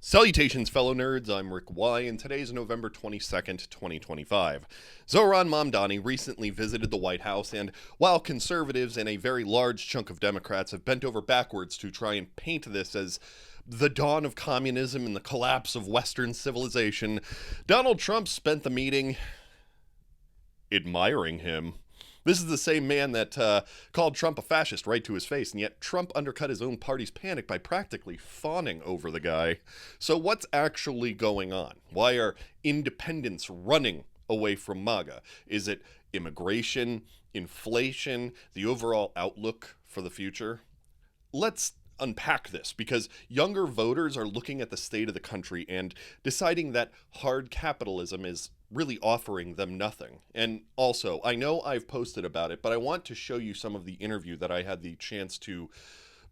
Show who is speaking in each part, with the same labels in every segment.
Speaker 1: Salutations, fellow nerds. I'm Rick Y, and today is November 22nd, 2025. Zohran Mamdani recently visited the White House, and while conservatives and a very large chunk of Democrats have bent over backwards to try and paint this as the dawn of communism and the collapse of Western civilization, Donald Trump spent the meeting admiring him. This is the same man that called Trump a fascist right to his face, and yet Trump undercut his own party's panic by practically fawning over the guy. So what's actually going on? Why are independents running away from MAGA? Is it immigration, inflation, the overall outlook for the future? Let's unpack this, because younger voters are looking at the state of the country and deciding that hard capitalism is really offering them nothing. And also, I know I've posted about it, but I want to show you some of the interview that I had the chance to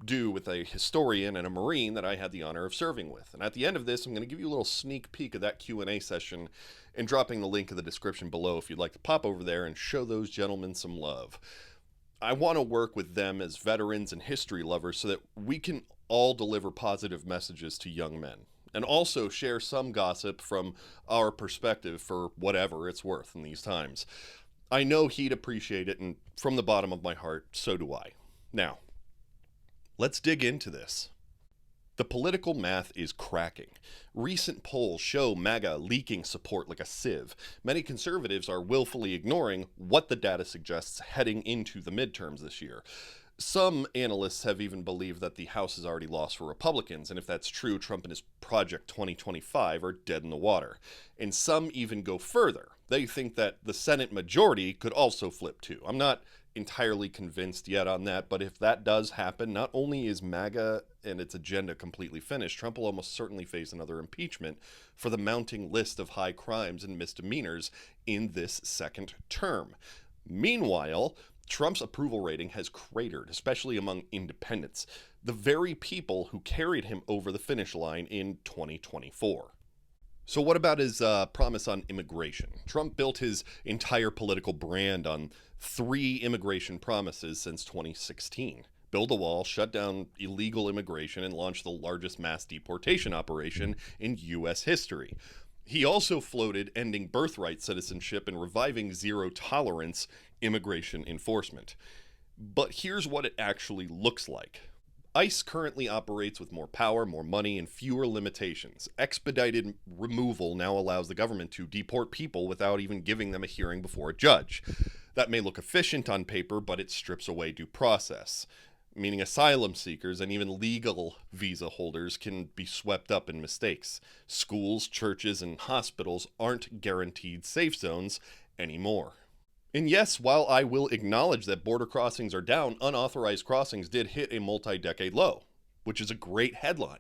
Speaker 1: do with a historian and a Marine that I had the honor of serving with. And at the end of this, I'm going to give you a little sneak peek of that Q&A session and dropping the link in the description below if you'd like to pop over there and show those gentlemen some love. I want to work with them as veterans and history lovers so that we can all deliver positive messages to young men, and also share some gossip from our perspective for whatever it's worth in these times. I know he'd appreciate it, and from the bottom of my heart, so do I. Now, let's dig into this. The political math is cracking. Recent polls show MAGA leaking support like a sieve. Many conservatives are willfully ignoring what the data suggests heading into the midterms this year. Some analysts have even believed that the House is already lost for Republicans, and if that's true, Trump and his Project 2025 are dead in the water. And some even go further. They think that the Senate majority could also flip too. I'm not entirely convinced yet on that, but if that does happen, not only is MAGA and its agenda completely finished, Trump will almost certainly face another impeachment for the mounting list of high crimes and misdemeanors in this second term. Meanwhile, Trump's approval rating has cratered, especially among independents, the very people who carried him over the finish line in 2024. So what about his promise on immigration? Trump built his entire political brand on 3 immigration promises since 2016. Build a wall, shut down illegal immigration, and launch the largest mass deportation operation in U.S. history. He also floated ending birthright citizenship and reviving zero-tolerance immigration enforcement. But here's what it actually looks like. ICE currently operates with more power, more money, and fewer limitations. Expedited removal now allows the government to deport people without even giving them a hearing before a judge. That may look efficient on paper, but it strips away due process, meaning asylum seekers and even legal visa holders can be swept up in mistakes. Schools, churches, and hospitals aren't guaranteed safe zones anymore. And yes, while I will acknowledge that border crossings are down, unauthorized crossings did hit a multi-decade low, which is a great headline.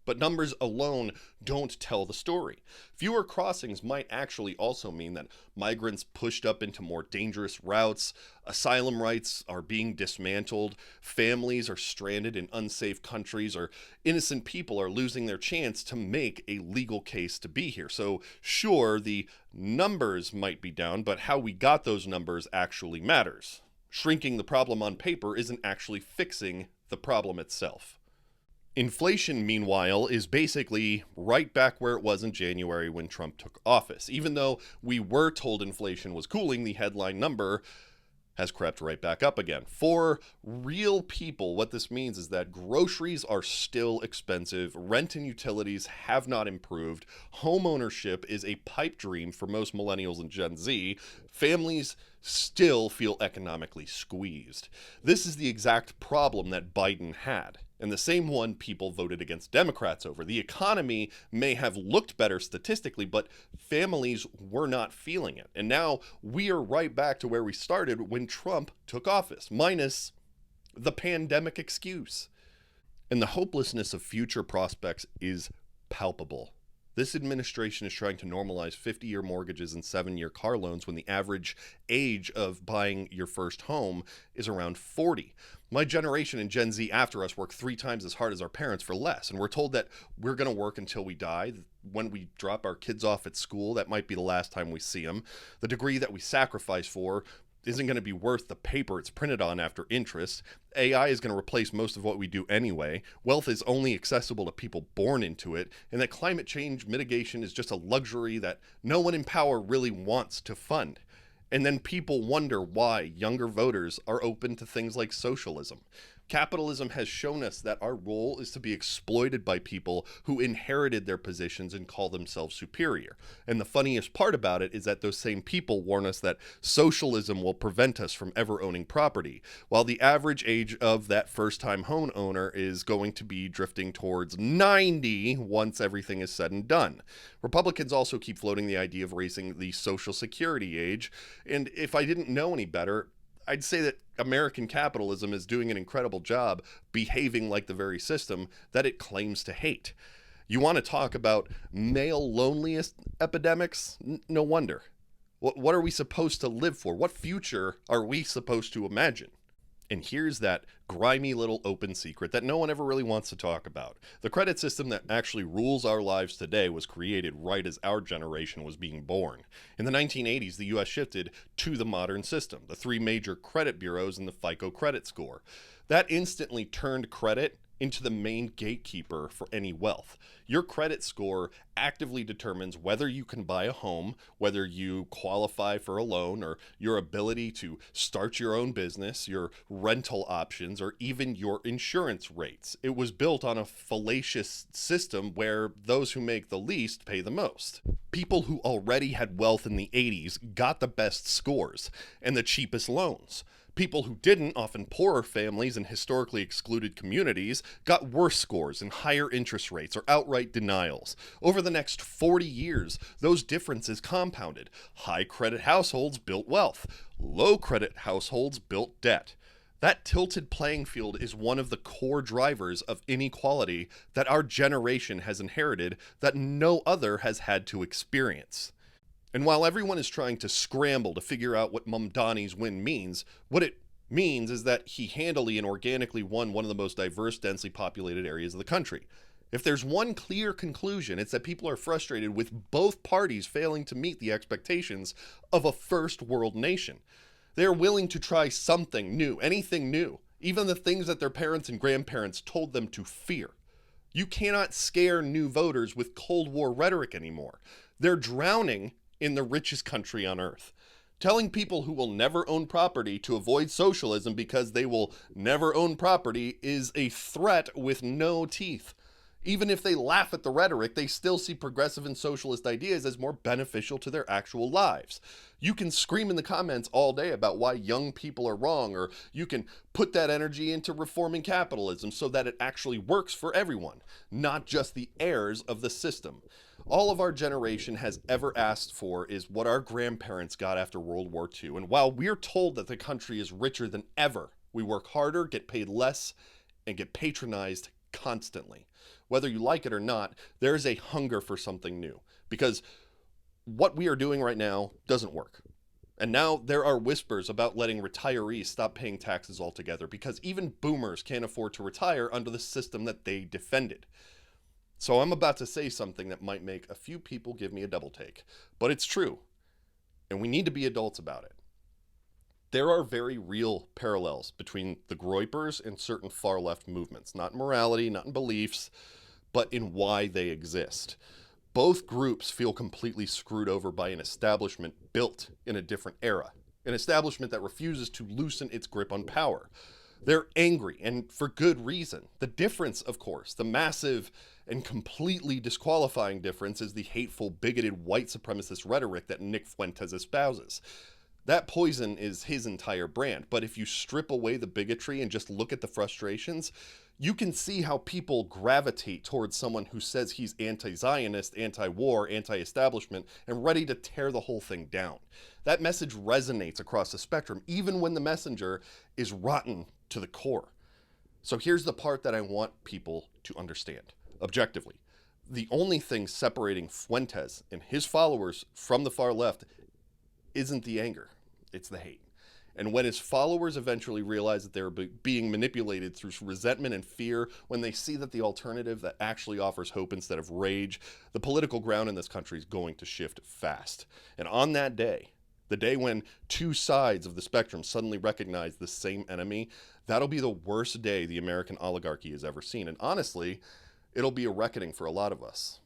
Speaker 1: But numbers alone don't tell the story. Fewer crossings might actually also mean that migrants pushed up into more dangerous routes, asylum rights are being dismantled, families are stranded in unsafe countries, or innocent people are losing their chance to make a legal case to be here. So sure, the numbers might be down, but how we got those numbers actually matters. Shrinking the problem on paper isn't actually fixing the problem itself. Inflation, meanwhile, is basically right back where it was in January when Trump took office. Even though we were told inflation was cooling, the headline number has crept right back up again. For real people, what this means is that groceries are still expensive, rent and utilities have not improved, home ownership is a pipe dream for most millennials and Gen Z, families still feel economically squeezed. This is the exact problem that Biden had, and the same one people voted against Democrats over. The economy may have looked better statistically, but families were not feeling it. And now we are right back to where we started when Trump took office, minus the pandemic excuse. And the hopelessness of future prospects is palpable. This administration is trying to normalize 50-year mortgages and 7-year car loans when the average age of buying your first home is around 40. My generation and Gen Z after us work 3 times as hard as our parents for less, and we're told that we're going to work until we die. When we drop our kids off at school, that might be the last time we see them. The degree that we sacrifice for isn't going to be worth the paper it's printed on after interest. AI is going to replace most of what we do anyway. Wealth is only accessible to people born into it, and that climate change mitigation is just a luxury that no one in power really wants to fund. And then people wonder why younger voters are open to things like socialism. Capitalism has shown us that our role is to be exploited by people who inherited their positions and call themselves superior. And the funniest part about it is that those same people warn us that socialism will prevent us from ever owning property, while the average age of that first-time home owner is going to be drifting towards 90 once everything is said and done. Republicans also keep floating the idea of raising the Social Security age, and if I didn't know any better, I'd say that American capitalism is doing an incredible job behaving like the very system that it claims to hate. You want to talk about male loneliness epidemics? No wonder. What are we supposed to live for? What future are we supposed to imagine? And here's that grimy little open secret that no one ever really wants to talk about. The credit system that actually rules our lives today was created right as our generation was being born. In the 1980s, the U.S. shifted to the modern system, the three major credit bureaus and the FICO credit score. That instantly turned credit into the main gatekeeper for any wealth. Your credit score actively determines whether you can buy a home, whether you qualify for a loan, or your ability to start your own business, your rental options, or even your insurance rates. It was built on a fallacious system where those who make the least pay the most. People who already had wealth in the 80s got the best scores and the cheapest loans. People who didn't, often poorer families and historically excluded communities, got worse scores and higher interest rates or outright denials. Over the next 40 years, those differences compounded. High credit households built wealth. Low credit households built debt. That tilted playing field is one of the core drivers of inequality that our generation has inherited that no other has had to experience. And while everyone is trying to scramble to figure out what Mamdani's win means, what it means is that he handily and organically won one of the most diverse, densely populated areas of the country. If there's one clear conclusion, it's that people are frustrated with both parties failing to meet the expectations of a first world nation. They're willing to try something new, anything new, even the things that their parents and grandparents told them to fear. You cannot scare new voters with Cold War rhetoric anymore. They're drowning in the richest country on earth. Telling people who will never own property to avoid socialism because they will never own property is a threat with no teeth. Even if they laugh at the rhetoric, they still see progressive and socialist ideas as more beneficial to their actual lives. You can scream in the comments all day about why young people are wrong, or you can put that energy into reforming capitalism so that it actually works for everyone, not just the heirs of the system. All of our generation has ever asked for is what our grandparents got after World War II. And while we're told that the country is richer than ever, we work harder, get paid less, and get patronized constantly. Whether you like it or not, there is a hunger for something new, because what we are doing right now doesn't work. And now there are whispers about letting retirees stop paying taxes altogether, because even boomers can't afford to retire under the system that they defended. So I'm about to say something that might make a few people give me a double take, but it's true, and we need to be adults about it. There are very real parallels between the Groypers and certain far-left movements, not in morality, not in beliefs, but in why they exist. Both groups feel completely screwed over by an establishment built in a different era, an establishment that refuses to loosen its grip on power. They're angry, and for good reason. The difference, of course, the massive and completely disqualifying difference, is the hateful, bigoted, white supremacist rhetoric that Nick Fuentes espouses. That poison is his entire brand, but if you strip away the bigotry and just look at the frustrations, you can see how people gravitate towards someone who says he's anti-Zionist, anti-war, anti-establishment, and ready to tear the whole thing down. That message resonates across the spectrum, even when the messenger is rotten to the core. So here's the part that I want people to understand, objectively. The only thing separating Fuentes and his followers from the far left isn't the anger, it's the hate. And when his followers eventually realize that they're being manipulated through resentment and fear, when they see that the alternative that actually offers hope instead of rage, the political ground in this country is going to shift fast. And on that day, The day when two sides of the spectrum suddenly recognize the same enemy, that'll be the worst day the American oligarchy has ever seen. And honestly, it'll be a reckoning for a lot of us.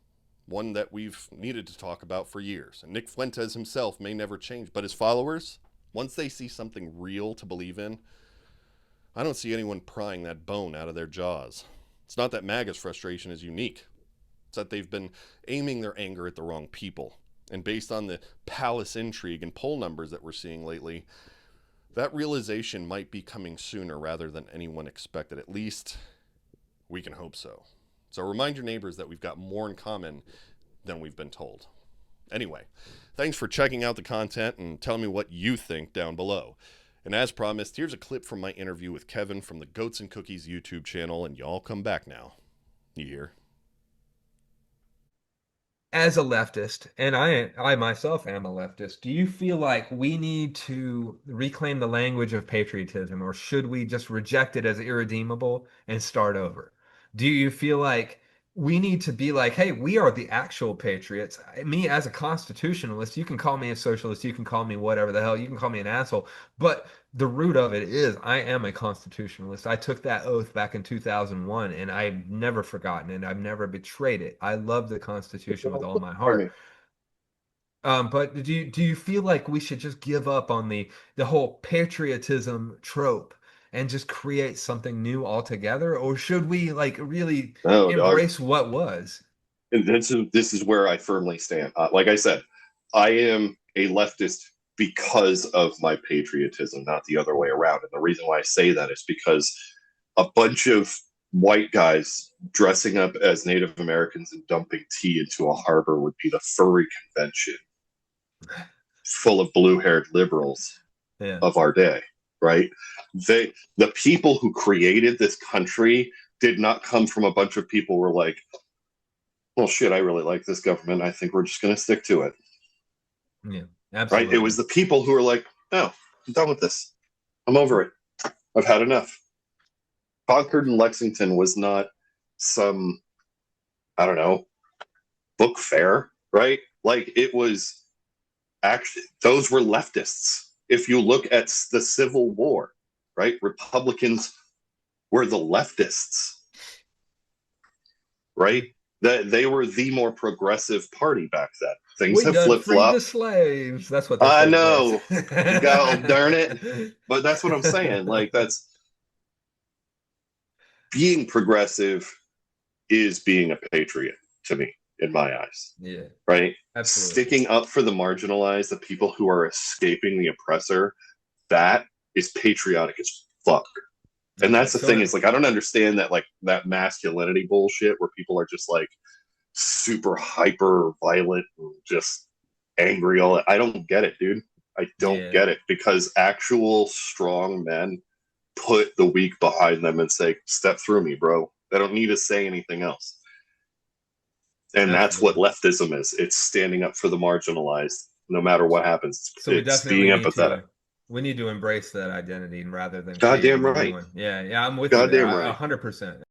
Speaker 1: One that we've needed to talk about for years. And Nick Fuentes himself may never change, but his followers, once they see something real to believe in, I don't see anyone prying that bone out of their jaws. It's not that MAGA's frustration is unique. It's that they've been aiming their anger at the wrong people. And based on the palace intrigue and poll numbers that we're seeing lately, that realization might be coming sooner rather than anyone expected. At least we can hope so. So remind your neighbors that we've got more in common than we've been told. Anyway, thanks for checking out the content and telling me what you think down below. And as promised, here's a clip from my interview with Kevin from the Goats and Cookies YouTube channel, and y'all come back now. You hear?
Speaker 2: As a leftist, and I myself am a leftist, do you feel like we need to reclaim the language of patriotism, or should we just reject it as irredeemable and start over? Do you feel like we need to be like, hey, we are the actual patriots? Me as a constitutionalist, you can call me a socialist, you can call me whatever the hell, you can call me an asshole, but the root of it is I am a constitutionalist. I took that oath back in 2001 and I've never forgotten it. I've never betrayed it. I love the Constitution with all my
Speaker 3: Pardon
Speaker 2: heart.
Speaker 3: me.
Speaker 2: But do you feel like we should just give up on the whole patriotism trope and just create something new altogether, or should we like really
Speaker 3: No, dog.
Speaker 2: embrace what was?
Speaker 3: And this is where I firmly stand. Like I said, I am a leftist because of my patriotism, not the other way around. And the reason why I say that is because a bunch of white guys dressing up as Native Americans and dumping tea into a harbor would be the furry convention full of blue-haired liberals
Speaker 2: Yeah.
Speaker 3: of our day, right? The people who created this country did not come from a bunch of people who were like, well, shit, I really like this government. I think we're just going to stick to it.
Speaker 2: Yeah,
Speaker 3: Right? It
Speaker 2: absolutely.
Speaker 3: was the people who were like, no, I'm done with this. I'm over it. I've had enough. Concord and Lexington was not some, I don't know, book fair, right? Like it was actually, those were leftists. If you look at the Civil War, right? Republicans were the leftists, right? That they were the more progressive party back then. Things
Speaker 2: We
Speaker 3: have
Speaker 2: done
Speaker 3: flip
Speaker 2: freed the
Speaker 3: flopped.
Speaker 2: slaves. That's what they
Speaker 3: I
Speaker 2: say in verse.
Speaker 3: know, God darn it, but that's what I'm saying. Like that's being progressive is being a patriot to me, in my eyes.
Speaker 2: Yeah,
Speaker 3: Right?
Speaker 2: absolutely.
Speaker 3: Sticking up for the marginalized, the people who are escaping the oppressor, that is patriotic as fuck. And
Speaker 2: Okay,
Speaker 3: that's the thing
Speaker 2: so
Speaker 3: is like I don't understand that like that masculinity bullshit where people are just like super hyper violent and just angry all I don't get it, dude. I don't
Speaker 2: yeah,
Speaker 3: get it because actual strong men put the weak behind them and say, step through me, bro. I don't need to say anything else. And that's what
Speaker 2: absolutely.
Speaker 3: leftism is. It's standing up for the marginalized no matter what happens.
Speaker 2: So we
Speaker 3: It's being
Speaker 2: definitely need
Speaker 3: empathetic.
Speaker 2: to embrace that identity rather than creating
Speaker 3: Goddamn
Speaker 2: a new
Speaker 3: right.
Speaker 2: one. Yeah, yeah, I'm with you there.
Speaker 3: Goddamn
Speaker 2: A
Speaker 3: right.
Speaker 2: 100%.